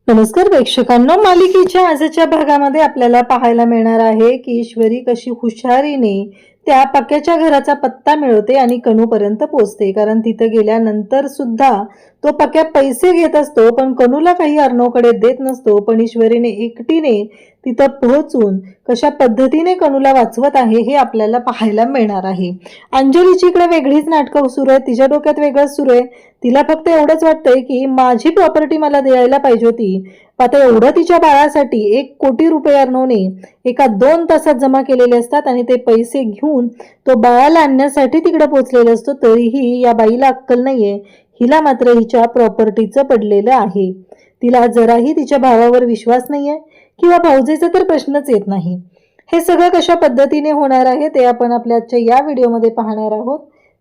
नमस्कार प्रेक्षकांनो, मालिकेच्या आजच्या भागामध्ये आपल्याला पाहायला मिळणार आहे की ईश्वरी कशी हुशारीने त्या पक्याच्या घराचा पत्ता मिळवते आणि कनूपर्यंत पोहोचते. कारण तिथे गेल्यानंतर सुद्धा तो पक्या पैसे घेत असतो, पण कनूला काही अर्णवकडे देत नसतो. पण ईश्वरीने एकटीने तिथं पोहोचून कशा पद्धतीने कनूला वाचवत आहे हे आपल्याला पाहायला मिळणार आहे. अंजलीची इकडे वेगळीच नाटकं सुरू आहे, तिच्या डोक्यात वेगळंच सुरू आहे. तिला फक्त एवढंच वाटतंय की माझी प्रॉपर्टी मला द्यायला पाहिजे होती. आता एवढं तिच्या बाळासाठी 1 कोटी रुपये अर्णवने एका 2 तासात जमा केलेले असतात आणि ते पैसे घेऊन तो बाळाला आणण्यासाठी तिकडे पोहोचलेला असतो. तरीही या बाईला अक्कल नाहीये. हिला मात्र हिच्या प्रॉपर्टीचं पडलेलं आहे. तिला जराही तिच्या भावावर विश्वास नाहीये किंवा भाऊजेचा तर प्रश्नच येत नाही. हे सगळं कशा पद्धतीने होणार आहे ते आपण आपल्या आजच्या या व्हिडिओमध्ये पाहणार आहोत.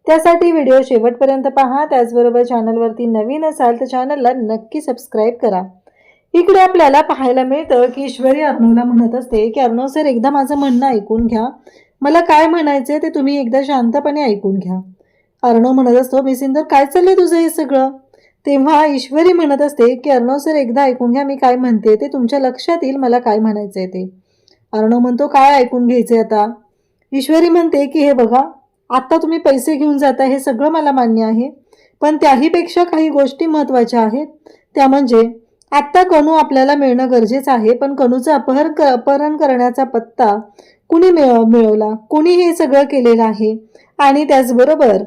त्यासाठी व्हिडिओ शेवटपर्यंत पहा. त्याचबरोबर चॅनलवरती नवीन असाल तर चॅनलला नक्की सबस्क्राईब करा. इकडे आपल्याला पाहायला मिळतं की ईश्वरी अर्णवला म्हणत असते की अर्णव सर, एकदा माझं म्हणणं ऐकून घ्या. मला काय म्हणायचंय ते तुम्ही एकदा शांतपणे ऐकून घ्या. अर्णव म्हणत असतो, मिसिंदर काय चाललंय तुझं हे सगळं? तेव्हा ईश्वरी म्हणत असते की अर्णव सर, एकदा ऐकून घ्या, मी काय म्हणते ते तुमच्या लक्षात येईल मला काय म्हणायचंय ते. अर्णव म्हणतो, काय ऐकून घ्यायचंय आता? ईश्वरी म्हणते की हे बघा, आता तुम्ही पैसे घेऊन जाता हे सगळं मला मान्य आहे, पण त्याहीपेक्षा काही गोष्टी महत्त्वाच्या आहेत. त्या म्हणजे आत्ता कनू आपल्याला मिळणं गरजेचं आहे, पण कनूचं अपहरण करण्याचा पत्ता कुणी मिळवला, कुणी हे सगळं केलेलं आहे आणि त्याचबरोबर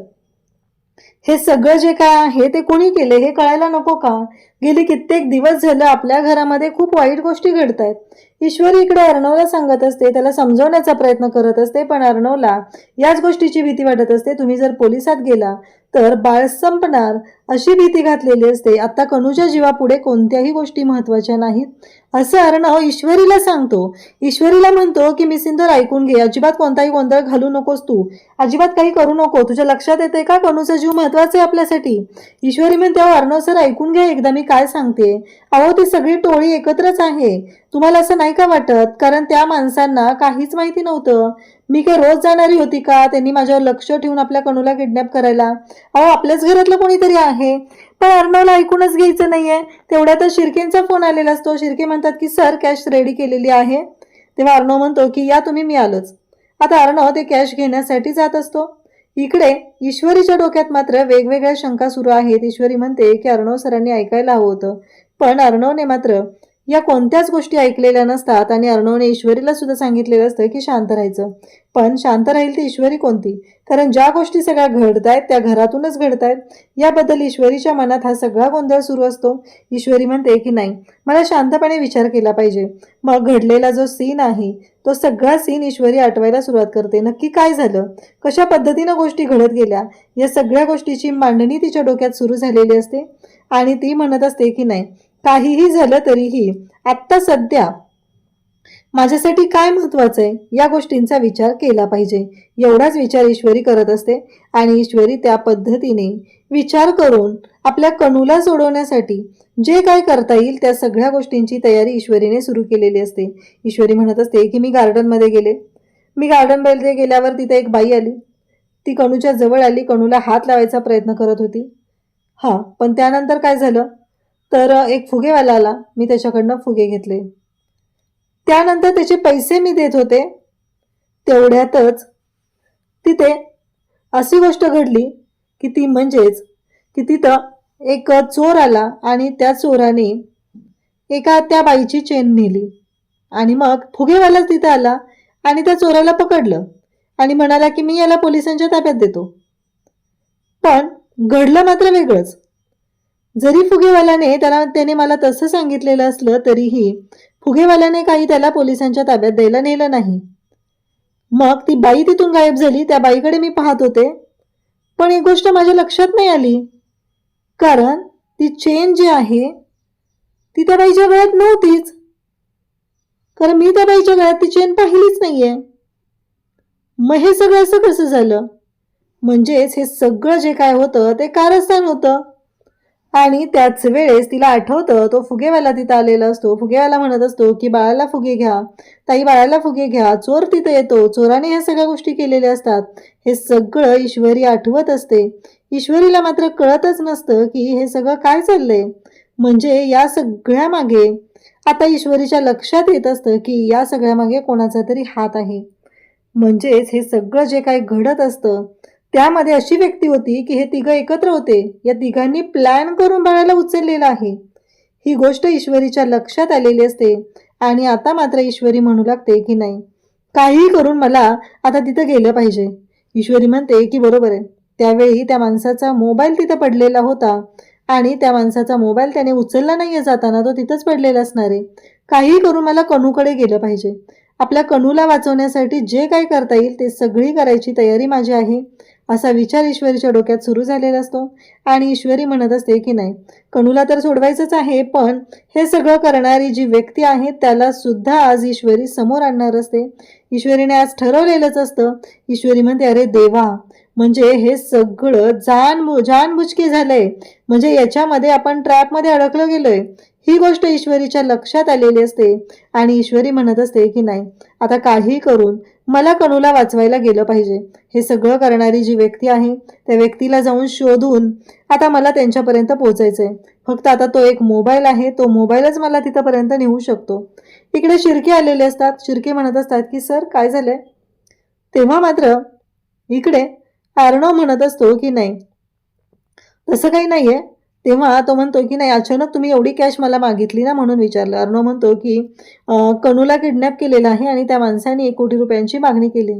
हे सगळं जे काय आहे ते कोणी केले हे कळायला नको का? गेली कित्येक दिवस झालं आपल्या घरामध्ये खूप वाईट गोष्टी घडत आहेत. ईश्वरी इकडे अर्णवला सांगत असते, त्याला समजवण्याचा प्रयत्न करत असते, पण अर्णवला याच गोष्टीची भीती वाटत असते. तुम्ही जर पोलिसात गेला तर बाळ संपणार अशी भीती घातलेली असते. आता कनूच्या जीवापुढे कोणत्याही गोष्टी महत्त्वाच्या नाहीत असं अर्णव ईश्वरीला सांगतो. ईश्वरीला म्हणतो की मिसिंदर ऐकून घे, अजिबात कोणताही गोंधळ घालू नकोस, तू अजिबात काही करू नको. तुझ्या लक्षात येते का कनूचा जीव महत्त्वाचा आहे आपल्यासाठी? ईश्वरी म्हणते, अहो अर्णव सर ऐकून घ्या एकदा मी काय सांगते. अहो ती सगळी टोळी एकत्रच आहे. तुम्हाला असं नाही का वाटत? कारण त्या माणसांना काहीच माहिती नव्हतं. मी काय रोज जाणारी होती का त्यांनी माझ्यावर लक्ष ठेवून आपल्या कनूला किडनॅप करायला? अहो आपल्याच घरातलं कोणीतरी आहे. पण अर्णवला ऐकूनच घ्यायचं नाहीये. तेवढ्यातच शिर्केंचा फोन आलेला असतो. शिर्के म्हणतात की सर कॅश रेडी केलेली आहे. तेव्हा अर्णव म्हणतो की या तुम्ही, मी आलोच. आता अर्णव ते कॅश घेण्यासाठी जात असतो. इकडे ईश्वरीच्या डोक्यात मात्र वेगवेगळ्या शंका सुरू आहेत. ईश्वरी म्हणते की अर्णव सरांनी ऐकायला हवं होतं, पण अर्णवने मात्र या कोणत्याच गोष्टी ऐकलेल्या नसतात आणि अर्णवने ईश्वरीला सुद्धा सांगितलेलं असतं की शांत राहायचं. पण शांत राहील ती ईश्वरी कोणती? कारण ज्या गोष्टी सगळ्या घडतायत त्या घरातूनच घडतायत. याबद्दल ईश्वरीच्या मनात हा सगळा गोंधळ सुरू असतो. ईश्वरी म्हणते की नाही, मला शांतपणे विचार केला पाहिजे. मग घडलेला जो सीन आहे तो सगळा सीन ईश्वरी आठवायला सुरुवात करते. नक्की काय झालं, कशा पद्धतीनं गोष्टी घडत गेल्या, या सगळ्या गोष्टीची मांडणी तिच्या डोक्यात सुरू झालेली असते आणि ती म्हणत असते की नाही, काहीही झालं तरीही आत्ता सध्या माझ्यासाठी काय महत्त्वाचं आहे या गोष्टींचा विचार केला पाहिजे. एवढाच विचार ईश्वरी करत असते आणि ईश्वरी त्या पद्धतीने विचार करून आपल्या कनूला सोडवण्यासाठी जे काय करता येईल त्या सगळ्या गोष्टींची तयारी ईश्वरीने सुरू केलेली असते. ईश्वरी म्हणत असते की मी गार्डनमध्ये गेले. मी गार्डनमध्ये गेल्यावर तिथे एक बाई आली. ती कनूच्या जवळ आली, कनूला हात लावायचा प्रयत्न करत होती. पण त्यानंतर काय झालं तर एक फुगेवाला आला. मी त्याच्याकडनं फुगे घेतले. त्यानंतर त्याचे पैसे मी देत होते. तेवढ्यातच तिथे अशी गोष्ट घडली की ती म्हणजेच की तिथं एक चोर आला आणि त्या चोराने एका त्या बाईची चेन नेली आणि मग फुगेवाला तिथं आला आणि त्या चोराला पकडलं आणि म्हणाला की मी याला पोलिसांच्या ताब्यात देतो. पण घडलं मात्र वेगळंच. जरी फुगेवाल्याने त्याने मला तसं सांगितलेलं असलं तरीही फुगेवाल्याने काही त्याला पोलिसांच्या ताब्यात द्यायला नेलं नाही. मग ती बाई तिथून गायब झाली. त्या बाईकडे मी पाहत होते, पण एक गोष्ट माझ्या लक्षात नाही आली, कारण ती चेन जी आहे ती त्या बाईच्या गळ्यात नव्हतीच. कारण मी त्या बाईच्या गळ्यात ती चेन पाहिलीच नाहीये. मग हे सगळं असं कसं झालं? म्हणजेच हे सगळं जे काय होतं ते कारस्थान होतं. आणि त्याच वेळेस तिला आठवतं तो फुगेवाला तिथं आलेला असतो. फुगेवाला म्हणत असतो की बाळाला फुगे घ्या, ताई बाळाला फुगे घ्या. चोर तिथे येतो, चोराने ह्या सगळ्या गोष्टी केलेल्या असतात. हे सगळं ईश्वरी आठवत असते. ईश्वरीला मात्र कळतच नसतं की हे सगळं काय चाललंय. म्हणजे या सगळ्या मागे आता ईश्वरीच्या लक्षात येत असतं की या सगळ्या मागे कोणाचा तरी हात आहे. म्हणजेच हे सगळं जे काही घडत असतं त्यामध्ये अशी व्यक्ती होती की हे तिघं एकत्र होते. या तिघांनी प्लॅन करून बाळाला उचललेलं आहे. ही गोष्ट ईश्वरीच्या लक्षात आलेली असते आणि आता मात्र ईश्वरी म्हणू लागते की नाही, काहीही करून मला आता तिथं गेलं पाहिजे. ईश्वरी म्हणते की बरोबर आहे. त्यावेळी त्या माणसाचा मोबाईल तिथं पडलेला होता आणि त्या माणसाचा मोबाईल त्याने उचलला नाहीये जाताना, तो तिथंच पडलेला असणार आहे. काही करून मला कनूकडे गेलं पाहिजे. आपल्या कनूला वाचवण्यासाठी जे काही करता येईल ते सगळी करायची तयारी माझी आहे, असा विचार ईश्वरीच्या डोक्यात सुरू झालेला असतो. आणि ईश्वरी म्हणत असते की नाही, कनूला तर सोडवायचंच आहे, पण हे सगळं करणारी जी व्यक्ती आहे त्याला सुद्धा आज ईश्वरी समोर आणणार असते. ईश्वरीने आज ठरवलेलंच असतं. ईश्वरी म्हणते, अरे देवा, म्हणजे हे सगळं जानबुजकी झालंय, म्हणजे याच्यामध्ये आपण ट्रॅपमध्ये अडकलो गेलोय. ही गोष्ट ईश्वरीच्या लक्षात आलेली असते आणि ईश्वरी म्हणत असते की नाही, आता काही करून मला कनूला वाचवायला गेलं पाहिजे. हे सगळं करणारी जी व्यक्ती आहे त्या व्यक्तीला जाऊन शोधून आता मला त्यांच्यापर्यंत पोहोचायचंय. फक्त आता तो एक मोबाईल आहे, तो मोबाईलच मला तिथपर्यंत नेऊ शकतो. इकडे शिर्के आलेले असतात. शिर्के म्हणत असतात की सर काय झालंय. तेव्हा मात्र इकडे अर्णव म्हणत असतो की नाही, तसं काही नाहीये. तेव्हा तो म्हणतो की नाही, अचानक तुम्ही एवढी कॅश मला मागितली ना म्हणून विचारलं. अर्णव म्हणतो की कनूला किडनॅप केलेलं आहे आणि त्या माणसाने 1 कोटी रुपयांची मागणी केली.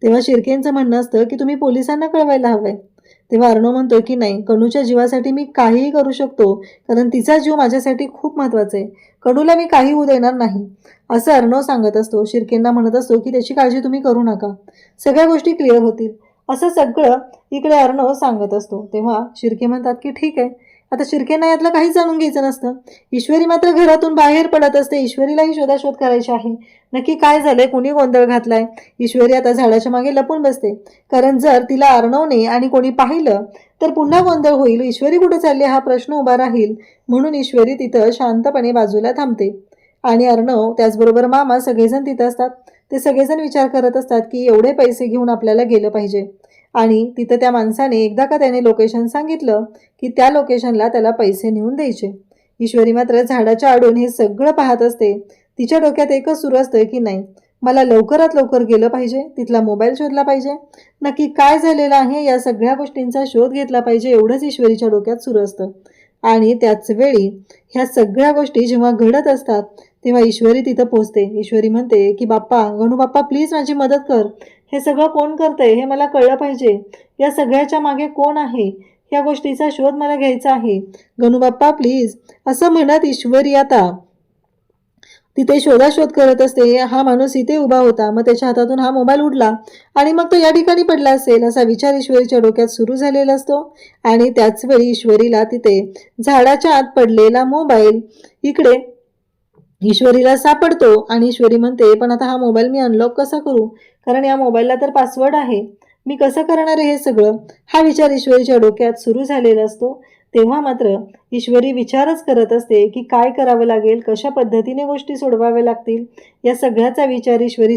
तेव्हा शिर्केंचं म्हणणं असतं की तुम्ही पोलिसांना कळवायला हवंय. तेव्हा अर्णव म्हणतो की नाही, कनूच्या जीवासाठी मी काहीही करू शकतो, कारण तिचा जीव माझ्यासाठी खूप महत्त्वाचा आहे. कनूला मी काही होऊ देणार नाही, असं अर्णव सांगत असतो. शिर्केंना म्हणत असतो की त्याची काळजी तुम्ही करू नका, सगळ्या गोष्टी क्लिअर होतील, असं सगळं इकडे अर्णव सांगत असतो. तेव्हा शिर्के म्हणतात की ठीक आहे. आता शिर्केंना यातलं काही जाणून घ्यायचं नसतं. ईश्वरी मात्र घरातून बाहेर पडत असते. ईश्वरीलाही शोधाशोध करायची आहे, नक्की काय झालंय, कोणी गोंधळ घातलाय. ईश्वरी आता झाडाच्या मागे लपून बसते, कारण जर तिला अर्णवने आणि कोणी पाहिलं तर पुन्हा गोंधळ होईल. ईश्वरी कुठे चालली हा प्रश्न उभा राहील, म्हणून ईश्वरी तिथं शांतपणे बाजूला थांबते. आणि अर्णव त्याचबरोबर मामा सगळेजण तिथं असतात. ते सगळेजण विचार करत असतात की एवढे पैसे घेऊन आपल्याला गेलं पाहिजे. आणि तिथं त्या माणसाने एकदा का त्याने लोकेशन सांगितलं की त्या लोकेशनला त्याला पैसे नेऊन द्यायचे. ईश्वरी मात्र झाडाच्या आडून हे सगळं पाहत असते. तिच्या डोक्यात एकच सुरू असतं की नाही, मला लवकरात लवकर गेलं पाहिजे, तिथला मोबाईल शोधला पाहिजे, नक्की काय झालेलं आहे या सगळ्या गोष्टींचा शोध घेतला पाहिजे, एवढंच ईश्वरीच्या डोक्यात सुरू असतं. आणि त्याच वेळी ह्या सगळ्या गोष्टी जेव्हा घडत असतात तेव्हा ईश्वरी तिथं पोहोचते. ईश्वरी म्हणते की बाप्पा, गणू बाप्पा, प्लीज माझी मदत कर. हे सगळं कोण करतंय हे मला कळलं पाहिजे. या सगळ्याच्या मागे कोण आहे, या गोष्टीचा शोध मला घ्यायचा आहे. गणू बाप्पा प्लीज, असं म्हणत ईश्वरी आता तिथे शोधाशोध करत असते. हा माणूस इथे उभा होता, मग त्याच्या हातातून हा मोबाईल उडला आणि मग तो या ठिकाणी पडला असेल, असा विचार ईश्वरीच्या डोक्यात सुरू झालेला असतो. आणि त्याच वेळी ईश्वरीला तिथे झाडाच्या आत पडलेला मोबाईल इकडे ईश्वरीला सापडतो. आणि ईश्वरी म्हणते, पण आता हा मोबाईल मी अनलॉक कसा करू, कारण या मोबाईलला तर पासवर्ड आहे, मी कसं करणार आहे हे सगळं, हा विचार ईश्वरीच्या डोक्यात सुरू झालेला असतो. तेव्हा मात्र ईश्वरी विचारच करत असते की काय करावं लागेल, कशा पद्धतीने गोष्टी सोडवाव्या लागतील, या सगळ्याचा विचार ईश्वरी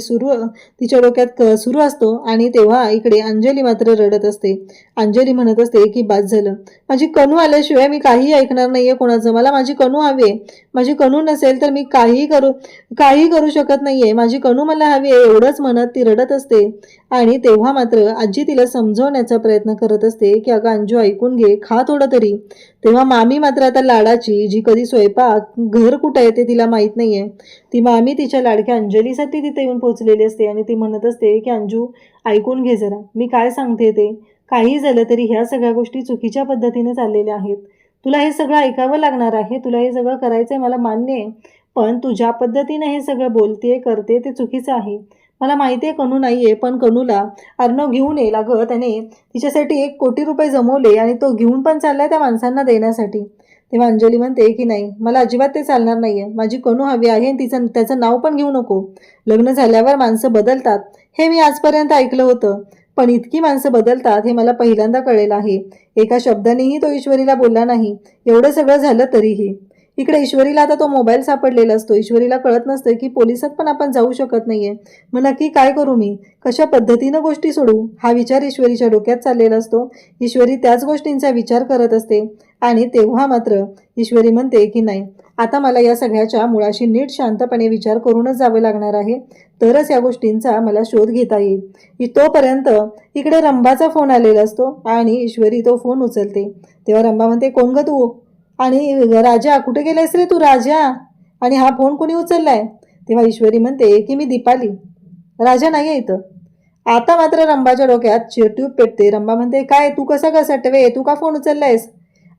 तिच्या डोक्यात सुरू असतो. आणि तेव्हा इकडे अंजली मात्र रडत असते. अंजली म्हणत असते की बाद झालं, माझी कनू आल्याशिवाय मी काही ऐकणार नाहीये कोणाचं, मला माझी कनू हवी आहे, माझी कनू नसेल तर मी काही करू शकत नाहीये, माझी कनू मला हवी आहे, एवढंच म्हणत ती रडत असते. आणि तेव्हा मात्र आजी तिला समजवण्याचा प्रयत्न करत असते की अगं अंजू, ऐकून घे, खा थोडं तरी. तेव्हा मामी मात्र आता लाडाची, जी कधी स्वयंपाक घर कुठं आहे ते तिला माहीत नाहीये, ती मामी तिच्या लाडक्या अंजलीसाठी तिथे येऊन पोहोचलेली असते. आणि ती म्हणत असते की अंजू, ऐकून घे जरा, मी काय सांगते ते, काही झालं तरी ह्या सगळ्या गोष्टी चुकीच्या पद्धतीने चाललेल्या आहेत, तुला हे सगळं ऐकावं लागणार आहे, तुला हे सगळं करायचंय, मला मान्य आहे, पण तू ज्या पद्धतीने हे सगळं बोलते करते ते चुकीचं आहे. मला माहिती आहे कनू नाहीये, पण कनूला अर्णव घेऊन येईल. अगं, त्याने तिच्यासाठी 1 कोटी रुपये जमवले आणि तो घेऊन पण चाललाय त्या माणसांना देण्यासाठी. तेव्हा अंजली म्हणते की नाही, मला अजिबात ते चालणार नाहीये, माझी कनू हवी आहे आणि त्याचं नाव पण घेऊ नको. लग्न झाल्यावर माणसं बदलतात हे मी आजपर्यंत ऐकलं होतं, पण इतकी माणसं बदलतात हे मला पहिल्यांदा कळलेलं आहे. एका शब्दानेही तो ईश्वरीला बोलला नाही, एवढं सगळं झालं तरीही. इकडे ईश्वरीला आता तो मोबाईल सापडलेला असतो. ईश्वरीला कळत नसतं की पोलिसात पण आपण जाऊ शकत नाहीये. मग नक्की काय करू मी, कशा पद्धतीनं गोष्टी सोडू, हा विचार ईश्वरीच्या डोक्यात चाललेला असतो. ईश्वरी त्याच गोष्टींचा विचार करत असते आणि तेव्हा मात्र ईश्वरी म्हणते की नाही, आता मला या सगळ्याच्या मुळाशी नीट शांतपणे विचार करूनच जावं लागणार आहे, तरच या गोष्टींचा मला शोध घेता येईल. तोपर्यंत इकडे रंभाचा फोन आलेला असतो आणि ईश्वरी तो फोन उचलते. तेव्हा रंभा म्हणते, कोण ग तू? आणि राजा, कुठे गेलायस रे तू राजा? आणि हा फोन कोणी उचललाय? तेव्हा ईश्वरी म्हणते की मी दीपाली, राजा नाही आहे इथं. आता मात्र रंभाच्या डोक्यात चिरट्यूब पेटते. रंभा म्हणते, काय तू कसा का सटवे, तू का फोन उचललायस?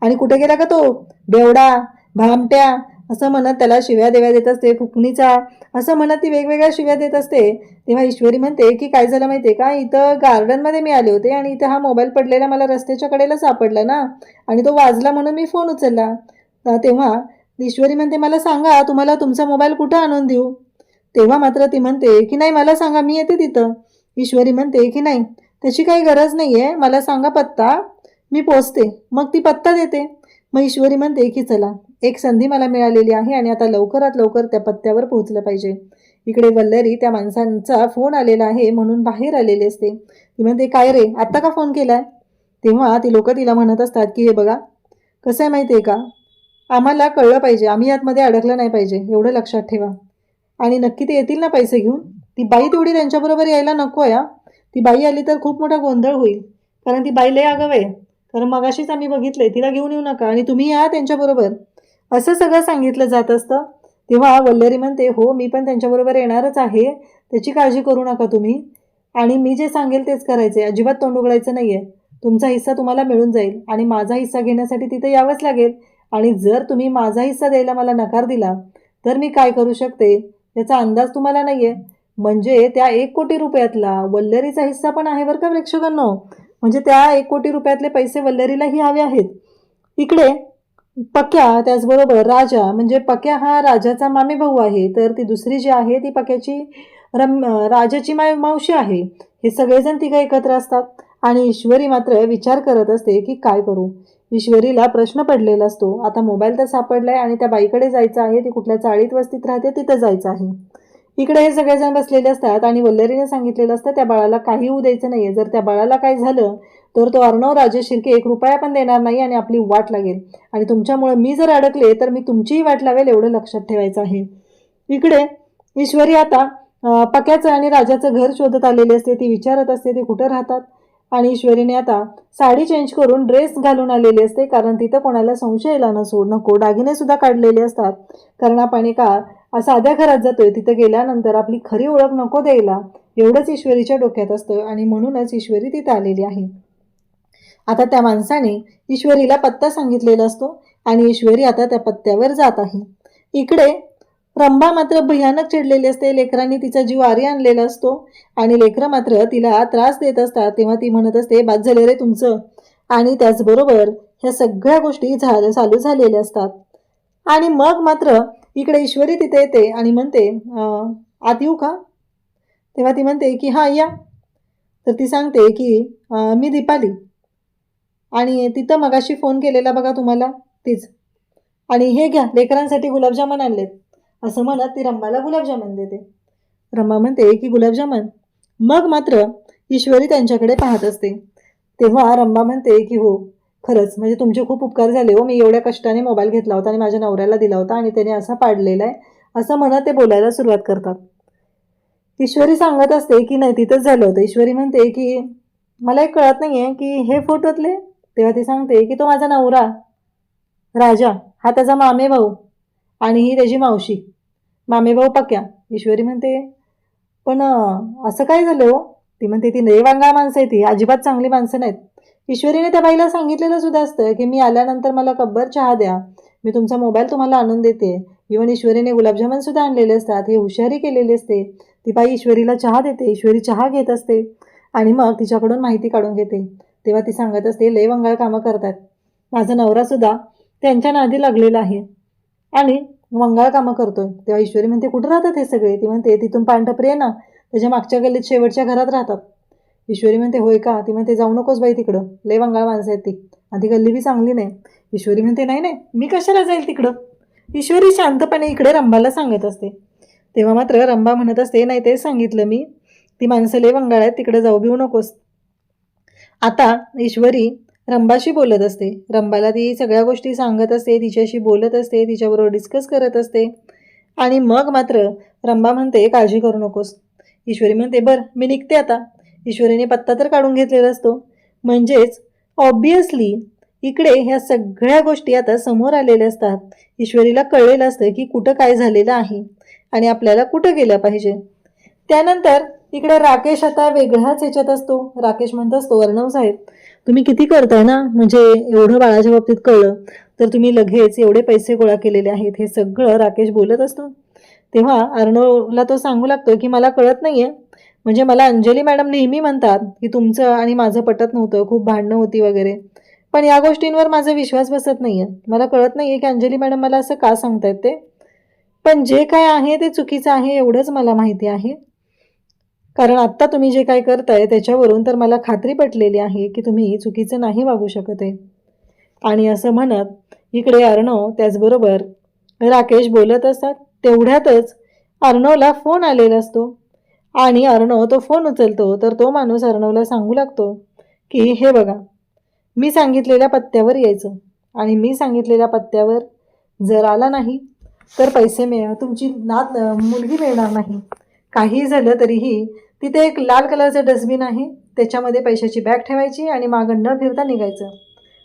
आणि कुठे गेला का तो बेवडा, भामट्या, असं म्हणत त्याला शिव्या देव्या देत असते. फुकणीचा असं म्हणत ती वेगवेगळ्या शिव्या देत असते. तेव्हा ईश्वरी म्हणते की काय झालं माहितीये का, इथं गार्डनमध्ये मी आले होते आणि इथं हा मोबाईल पडलेला मला रस्त्याच्या कडेला सापडला ना, आणि तो वाजला म्हणून मी फोन उचलला. तेव्हा ईश्वरी म्हणते, मला सांगा तुम्हाला तुमचा मोबाईल कुठं आणून देऊ? तेव्हा मात्र ती म्हणते की नाही, मला सांगा, मी येते तिथं. ईश्वरी म्हणते की नाही, त्याची काही गरज नाही आहे, मला सांगा पत्ता, मी पोचते. मग ती पत्ता देते. मग ईश्वरी म्हणते की चला, एक संधी मला मिळालेली आहे आणि आता लवकरात लवकर त्या पत्त्यावर पोहोचलं पाहिजे. इकडे वल्लरी त्या माणसांचा फोन आलेला आहे म्हणून बाहेर आलेली असते. ती म्हणते, काय रे, आत्ता का फोन केलाय? तेव्हा ती लोक तिला म्हणत असतात की हे बघा, कसं आहे माहिती आहे का, आम्हाला कळलं पाहिजे, आम्ही यातमध्ये अडकलं नाही पाहिजे, एवढं लक्षात ठेवा. आणि नक्की ते येतील ना पैसे घेऊन? ती बाई तेवढी त्यांच्याबरोबर यायला नको या. ती बाई आली तर खूप मोठा गोंधळ होईल, कारण ती बाई लय आगाव आहे. कारण मगाशीच आम्ही बघितलंय, तिला घेऊन येऊ नका आणि तुम्ही या त्यांच्याबरोबर, असं सगळं सांगितलं जात असतं. तेव्हा वल्लरी म्हणते, हो मी पण त्यांच्याबरोबर येणारच आहे, त्याची काळजी करू नका तुम्ही, आणि मी जे सांगेल तेच करायचे, अजिबात तोंड उघडायचं नाही आहे. तुमचा हिस्सा तुम्हाला मिळून जाईल आणि माझा हिस्सा घेण्यासाठी तिथे यावंच लागेल. आणि जर तुम्ही माझा हिस्सा द्यायला मला नकार दिला तर मी काय करू शकते याचा अंदाज तुम्हाला नाही आहे. म्हणजे त्या 1 कोटी रुपयातला वल्लरीचा हिस्सा पण आहे बरं का प्रेक्षकांनो. म्हणजे त्या 1 कोटी रुपयातले पैसे वल्लरीलाही हवे आहेत. इकडे पक्या, त्याचबरोबर राजा, म्हणजे पक्या हा राजाचा मामे भाऊ आहे, तर ती दुसरी जी आहे ती पक्याची राजाची मावशी आहे. हे सगळेजण तिघं एकत्र असतात आणि ईश्वरी मात्र विचार करत असते की काय करू. ईश्वरीला प्रश्न पडलेला असतो. आता मोबाईल तर सापडलाय आणि त्या बाईकडे जायचं आहे, ती कुठल्या चाळीत वस्तीत राहते तिथं जायचं आहे. इकडे हे सगळेजण बसलेले असतात आणि वल्लरीने सांगितलेलं असतं त्या बाळाला काही होऊ द्यायचं नाहीये. जर त्या बाळाला काय झालं तर तो अर्णव राजे शिर्के 1 रुपया पण देणार नाही आणि आपली वाट लागेल, आणि तुमच्यामुळे मी जर अडकले तर मी तुमचीही वाट लावेल, एवढं लक्षात ठेवायचं आहे. इकडे ईश्वरी आता पक्याचं आणि राजाचं घर शोधत आलेली असते. ती विचारत असते ते कुठं राहतात, आणि ईश्वरीने आता साडी चेंज करून ड्रेस घालून आलेली असते, कारण तिथं कोणाला संशयाला नको. दागिने सुद्धा काढलेले असतात, कारण आपण एका साध्या घरात जातोय, तिथं गेल्यानंतर आपली खरी ओळख नको द्यायला, एवढंच ईश्वरीच्या डोक्यात असतं आणि म्हणूनच ईश्वरी तिथं आलेली आहे. आता त्या माणसाने ईश्वरीला पत्ता सांगितलेला असतो आणि ईश्वरी आता त्या पत्त्यावर जात आहे. इकडे रंभा मात्र भयानक चिडलेली असते. लेकरांनी तिचा जीव आरी आणलेला असतो आणि लेकरं मात्र तिला त्रास देत असतात. तेव्हा ती म्हणत असते, बाद झाले रे तुमचं. आणि त्याचबरोबर ह्या सगळ्या गोष्टी चालू झालेल्या असतात. आणि मग मात्र इकडे ईश्वरी तिथे येते आणि म्हणते, आत येऊ का? तेव्हा ती म्हणते की हां या. तर ती सांगते की मी दीपाली, आणि तिथं मगाशी फोन केलेला बघा तुम्हाला, तीच. आणि हे घ्या, लेकरांसाठी गुलाबजामुन आणलेत, असं म्हणत ती रंभाला गुलाबजामुन देते. रंभा म्हणते की गुलाबजामुन. मग मात्र ईश्वरी त्यांच्याकडे पाहत असते. तेव्हा रंभा म्हणते की हो, खरंच म्हणजे तुमचे खूप उपकार झाले हो, मी एवढ्या कष्टाने मोबाईल घेतला होता आणि माझ्या नवऱ्याला दिला होता आणि त्याने असा पाडलेला आहे, असं म्हणत ते बोलायला सुरुवात करतात. ईश्वरी सांगत असते की नाही, तिथंच झालं होतं. ईश्वरी म्हणते की मला एक कळत नाही आहे की हे फोटोतले. तेव्हा ती सांगते की तो माझा नवरा राजा, हा त्याचा मामे भाऊ आणि ही त्याची मावशी, मामे भाऊ पक्या. ईश्वरी म्हणते, पण असं काय झालं हो? ती म्हणते, ती नेवांगा माणसं आहे, ती अजिबात चांगली माणसं नाहीत. ईश्वरीने त्या बाईला सांगितलेलं सुद्धा असतं की मी आल्यानंतर मला कब्बर चहा द्या, मी तुमचा मोबाईल तुम्हाला आणून देते. इव्हन ईश्वरीने गुलाबजामुन सुद्धा आणलेले असतात. हे हुशारी केलेली असते. ती बाई ईश्वरीला चहा देते, ईश्वरी चहा घेत असते आणि मग तिच्याकडून माहिती काढून घेते. तेव्हा ती सांगत असते, लय वंगाळ कामं करतात, माझा नवरा सुद्धा त्यांच्या नादी लागलेला आहे आणि वंगाळ कामं करतोय. तेव्हा ईश्वरी म्हणते, कुठं राहतात हे सगळे? ती म्हणते, तिथून पांढरपरी आहे ना, त्याच्या मागच्या गल्लीत शेवटच्या घरात राहतात. ईश्वरी म्हणते, होय का? ती म्हणते, जाऊ नकोस बाई तिकडं, लय वंगाळ माणसं आहेत ती, आणि ती गल्ली बी चांगली नाही. ईश्वरी म्हणते, नाही नाही, मी कशाला जाईल तिकडं, ईश्वरी शांतपणे इकडे रंभाला सांगत असते. तेव्हा मात्र रंभा म्हणत असते, नाही तेच सांगितलं मी, ती माणसं लय वंगाळ आहेत, तिकडे जाऊ बिऊ नकोस. आता ईश्वरी रंभाशी बोलत असते. रंभाला ती सगळ्या गोष्टी सांगत असते, तिच्याशी बोलत असते, तिच्याबरोबर डिस्कस करत असते. आणि मग मात्र रंभा म्हणते, काळजी करू नकोस. ईश्वरी म्हणते, बरं मी निघते आता. ईश्वरीने पत्ता तर काढून घेतलेला असतो. म्हणजेच ऑब्वियसली इकडे ह्या सगळ्या गोष्टी आता समोर आलेल्या असतात. ईश्वरीला कळलेलं असतं की कुठं काय झालेलं आहे आणि आपल्याला कुठं गेलं पाहिजे. त्यानंतर इकडे राकेश आता वेगळाच ह्याच्यात असतो. राकेश म्हणत असतो, अर्णव साहेब तुम्ही किती करताय ना, म्हणजे एवढं बाळाच्या बाबतीत कळलं तर तुम्ही लगेच एवढे पैसे गोळा केलेले आहेत, हे सगळं राकेश बोलत असतो. तेव्हा अर्णवला तो सांगू लागतो की मला कळत नाहीये, म्हणजे मला अंजली मॅडम नेहमी म्हणतात की तुमचं आणि माझं पटत नव्हतं, खूप भांडणं होती वगैरे, पण या गोष्टींवर माझा विश्वास बसत नाहीये. मला कळत नाहीये की अंजली मॅडम मला असं का सांगतायत ते, पण जे काय आहे ते चुकीचं आहे एवढंच मला माहिती आहे. कारण आत्ता तुम्ही जे काय करताय त्याच्यावरून तर मला खात्री पटलेली आहे की तुम्ही चुकीचं नाही वागू शकत आहे. आणि असं म्हणत इकडे अर्णव त्याचबरोबर राकेश बोलत असतात. तेवढ्यातच अर्णवला फोन आलेला असतो आणि अर्णव तो फोन उचलतो. तर तो माणूस अर्णवला सांगू लागतो की हे बघा, मी सांगितलेल्या पत्त्यावर यायचं आणि मी सांगितलेल्या पत्त्यावर जर आला नाही तर पैसे तुमची मुलगी मिळणार नाही. काही झालं तरीही तिथे एक लाल कलरचं डस्टबिन आहे, त्याच्यामध्ये पैशाची बॅग ठेवायची आणि मागं न फिरता निघायचं.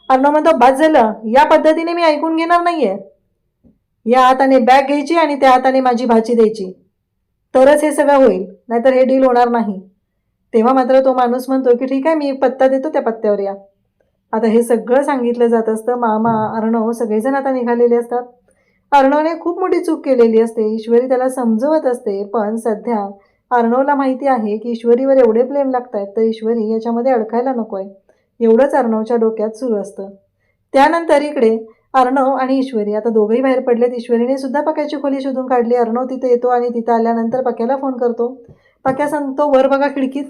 अर्णव म्हणतो, बाद झालं, या पद्धतीने मी ऐकून घेणार नाहीये. या हाताने बॅग घ्यायची आणि त्या हाताने माझी भाची द्यायची, तरच हे सगळं होईल, नाहीतर हे डील होणार नाही. तेव्हा मात्र तो माणूस म्हणतो की ठीक आहे, मी पत्ता देतो, त्या पत्त्यावर या. आता हे सगळं सांगितलं जात असतं. मामा अर्णव सगळेजण आता निघालेले असतात. अर्णवने खूप मोठी चूक केलेली असते. ईश्वरी त्याला समजवत असते, पण सध्या अर्णवला माहिती आहे की ईश्वरीवर एवढे प्रेम लागतायत तर ईश्वरी याच्यामध्ये अडकायला नकोय, एवढंच अर्णवच्या डोक्यात सुरू असतं. त्यानंतर इकडे अर्णव आणि ईश्वरी आता दोघंही बाहेर पडलेत. ईश्वरीने सुद्धा पक्याची खोली शोधून काढली. अर्णव तिथे येतो आणि तिथं आल्यानंतर पक्याला फोन करतो. पक्या सांगतो, वर बघा खिडकीत.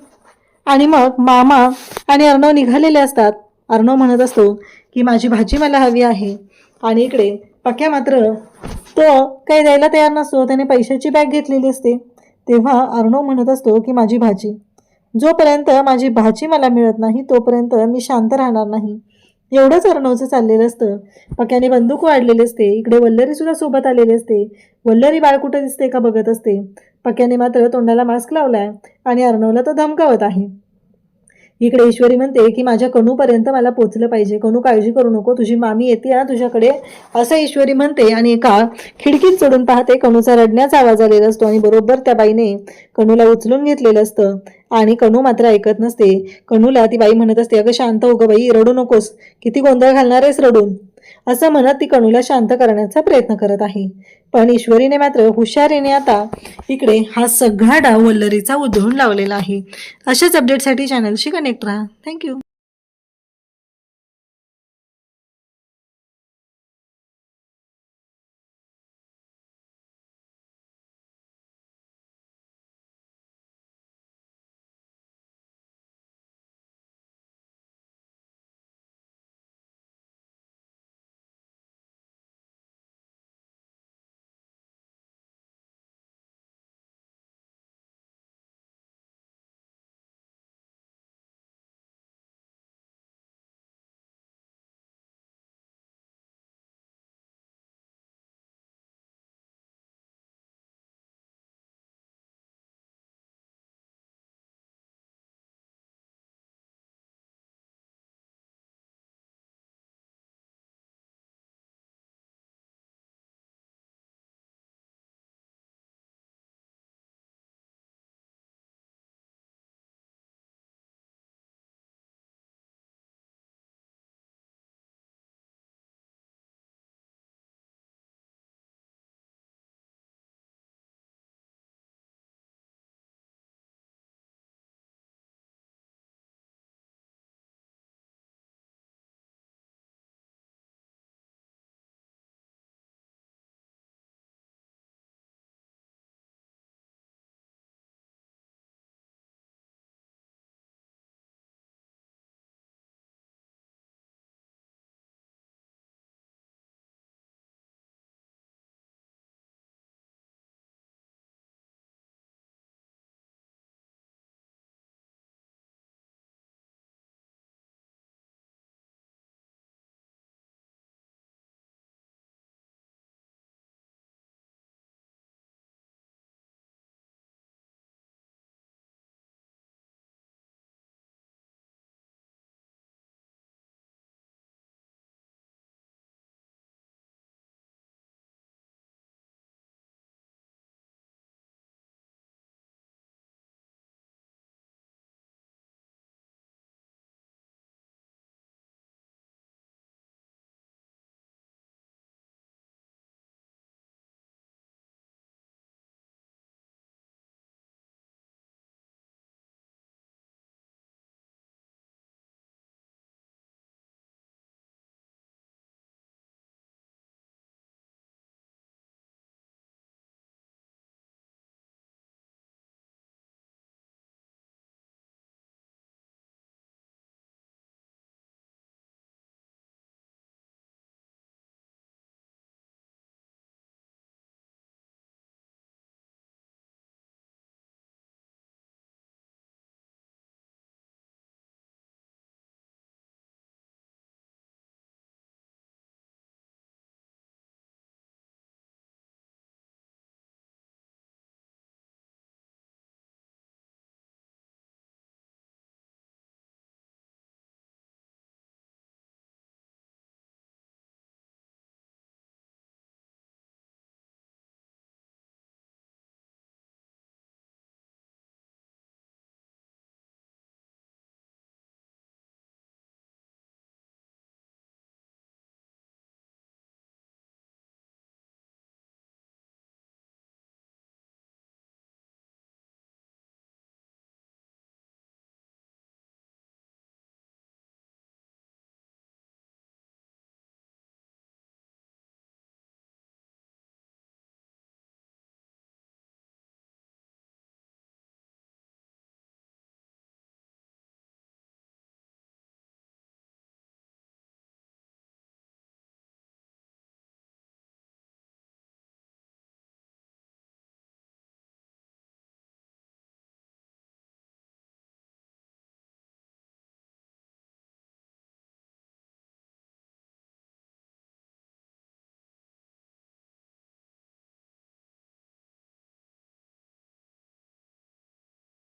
आणि मग मामा आणि अर्णव निघालेले असतात. अर्णव म्हणत असतो की माझी भाजी मला हवी आहे आणि इकडे पक्या मात्र तो काही द्यायला तयार नसतो. त्याने पैशाची बॅग घेतलेली असते. तेव्हा अर्णव म्हणत असतो की माझी भाजी, जोपर्यंत माझी भाजी मला मिळत नाही तोपर्यंत मी शांत राहणार नाही. एवढंच अर्णवचं चाललेलं असतं. पक्याने बंदूक वाढलेली असते. इकडे वल्लरी सुद्धा सोबत आलेली असते. वल्लरी बाळ कुठं दिसते का बघत असते. पक्याने मात्र तोंडाला मास्क लावलाय आणि अर्णवला तो धमकावत आहे. इकडे ईश्वरी म्हणते की माझ्या कणूपर्यंत मला पोचलं पाहिजे, कणू काळजी करू नको, तुझी मामी येते ना तुझ्याकडे, असं ईश्वरी म्हणते. आणि एका खिडकीत चढून पाहते, कणूचा रडण्याचा आवाज आलेला असतो आणि बरोबर त्या बाईने कणूला उचलून घेतलेलं असतं आणि कणू मात्र ऐकत नसते. कणूला ती बाई म्हणत असते, अगं शांत हो गं बाई, रडू नकोस, किती गोंधळ घालणार आहेस रडून, असं म्हणत ती कणूला शांत करण्याचा प्रयत्न करत आहे. पण ईश्वरीने मात्र हुशारीने आता इकडे हा सगळा डाव वल्लरीचा उधळून लावलेला आहे. अशाच अपडेटसाठी चॅनलशी कनेक्ट राहा. थँक्यू.